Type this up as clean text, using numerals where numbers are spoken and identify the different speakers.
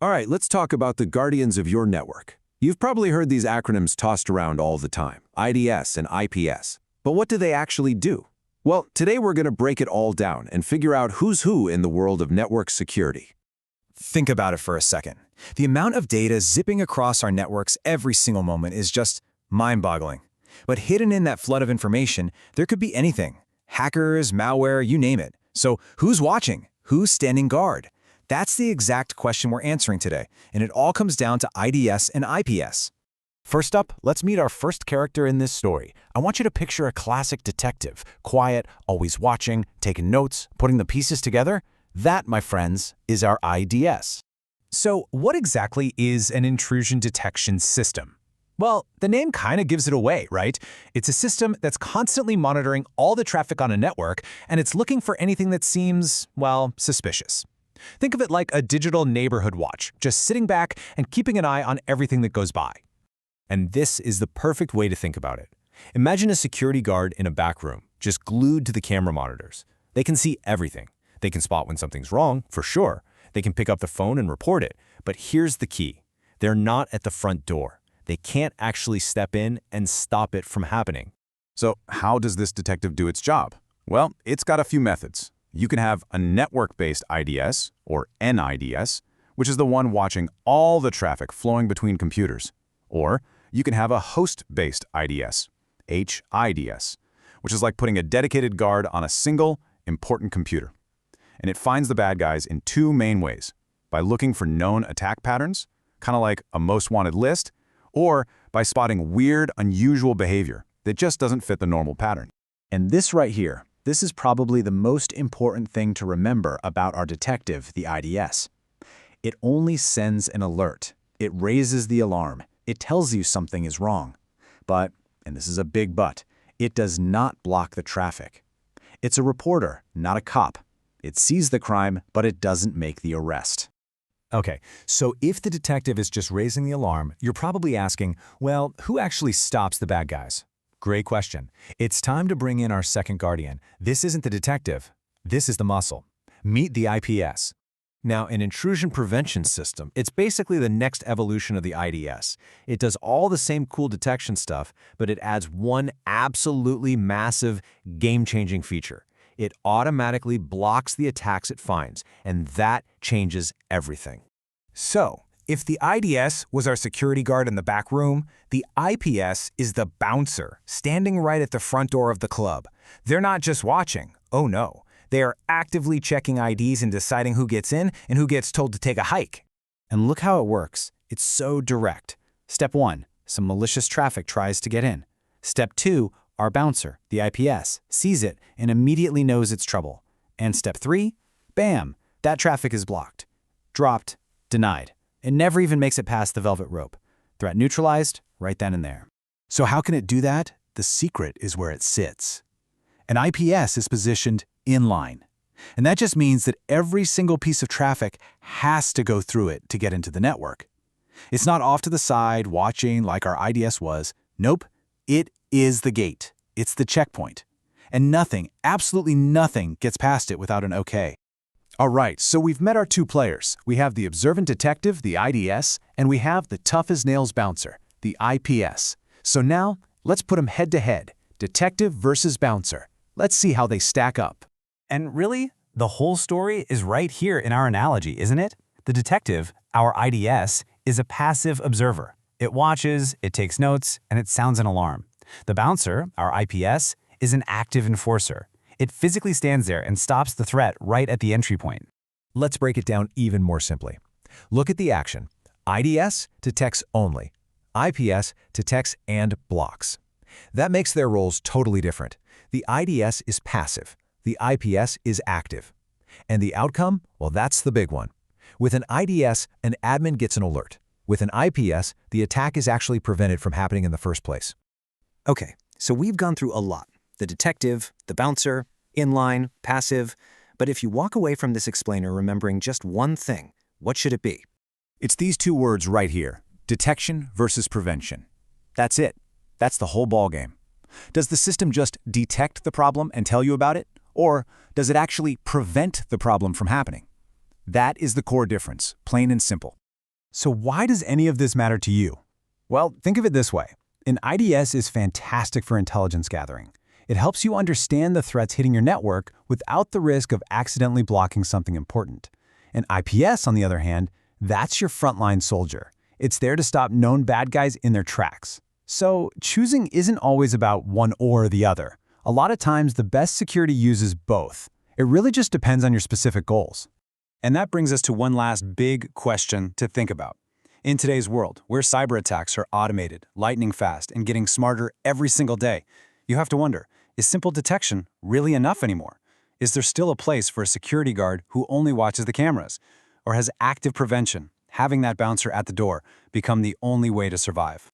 Speaker 1: All right, let's talk about the guardians of your network. You've probably heard these acronyms tossed around all the time, IDS and IPS. But what do they actually do? Well, today we're going to break it all down and figure out who's who in the world of network security.
Speaker 2: Think about it for a second. The amount of data zipping across our networks every single moment is just mind-boggling. But hidden in that flood of information, there could be anything. Hackers, malware, you name it. So who's watching? Who's standing guard? That's the exact question we're answering today, and it all comes down to IDS and IPS.
Speaker 3: First up, let's meet our first character in this story. I want you to picture a classic detective, quiet, always watching, taking notes, putting the pieces together. That, my friends, is our IDS.
Speaker 4: So what exactly is an intrusion detection system? Well, the name kind of gives it away, right? It's a system that's constantly monitoring all the traffic on a network, and it's looking for anything that seems, well, suspicious. Think of it like a digital neighborhood watch, just sitting back and keeping an eye on everything that goes by. And this is the perfect way to think about it. Imagine a security guard in a back room, just glued to the camera monitors. They can see everything. They can spot when something's wrong, for sure. They can pick up the phone and report it. But here's the key. They're not at the front door. They can't actually step in and stop it from happening.
Speaker 5: So how does this detective do its job? Well, it's got a few methods. You can have a network-based IDS, or NIDS, which is the one watching all the traffic flowing between computers. Or you can have a host-based IDS, HIDS, which is like putting a dedicated guard on a single, important computer. And it finds the bad guys in two main ways: by looking for known attack patterns, kind of like a most wanted list, or by spotting weird, unusual behavior that just doesn't fit the normal pattern.
Speaker 2: And this right here, this is probably the most important thing to remember about our detective, the IDS. It only sends an alert. It raises the alarm. It tells you something is wrong. But, and this is a big but, it does not block the traffic. It's a reporter, not a cop. It sees the crime, but it doesn't make the arrest.
Speaker 4: Okay, so if the detective is just raising the alarm, you're probably asking, well, who actually stops the bad guys? Great question. It's time to bring in our second guardian. This isn't the detective. This is the muscle. Meet the IPS. Now, an intrusion prevention system, it's basically the next evolution of the IDS. It does all the same cool detection stuff, but it adds one absolutely massive, game-changing feature. It automatically blocks the attacks it finds, and that changes everything.
Speaker 3: So, if the IDS was our security guard in the back room, the IPS is the bouncer, standing right at the front door of the club. They're not just watching. Oh no. They are actively checking IDs and deciding who gets in and who gets told to take a hike.
Speaker 2: And look how it works. It's so direct. Step 1, some malicious traffic tries to get in. Step 2, our bouncer, the IPS, sees it and immediately knows it's trouble. And step 3, bam, that traffic is blocked. Dropped, denied. It never even makes it past the velvet rope. Threat neutralized, right then and there. So how can it do that? The secret is where it sits. An IPS is positioned inline. And that just means that every single piece of traffic has to go through it to get into the network. It's not off to the side, watching like our IDS was. Nope, it is the gate. It's the checkpoint. And nothing, absolutely nothing, gets past it without an okay.
Speaker 5: All right, so we've met our two players. We have the observant detective, the IDS, and we have the tough-as-nails bouncer, the IPS. So now, let's put them head-to-head, detective versus bouncer. Let's see how they stack up.
Speaker 3: And really, the whole story is right here in our analogy, isn't it? The detective, our IDS, is a passive observer. It watches, it takes notes, and it sounds an alarm. The bouncer, our IPS, is an active enforcer. It physically stands there and stops the threat right at the entry point.
Speaker 4: Let's break it down even more simply. Look at the action. IDS detects only. IPS detects and blocks. That makes their roles totally different. The IDS is passive. The IPS is active. And the outcome? Well, that's the big one. With an IDS, an admin gets an alert. With an IPS, the attack is actually prevented from happening in the first place.
Speaker 6: Okay, so we've gone through a lot. The detective, the bouncer, inline, passive. But if you walk away from this explainer remembering just one thing, what should it be?
Speaker 5: It's these two words right here, detection versus prevention. That's it. That's the whole ballgame. Does the system just detect the problem and tell you about it? Or does it actually prevent the problem from happening? That is the core difference, plain and simple.
Speaker 4: So why does any of this matter to you? Well, think of it this way. An IDS is fantastic for intelligence gathering. It helps you understand the threats hitting your network without the risk of accidentally blocking something important. An IPS, on the other hand, that's your frontline soldier. It's there to stop known bad guys in their tracks. So choosing isn't always about one or the other. A lot of times, the best security uses both. It really just depends on your specific goals.
Speaker 3: And that brings us to one last big question to think about. In today's world, where cyber attacks are automated, lightning fast, and getting smarter every single day, you have to wonder, is simple detection really enough anymore? Is there still a place for a security guard who only watches the cameras? Or has active prevention, having that bouncer at the door, become the only way to survive?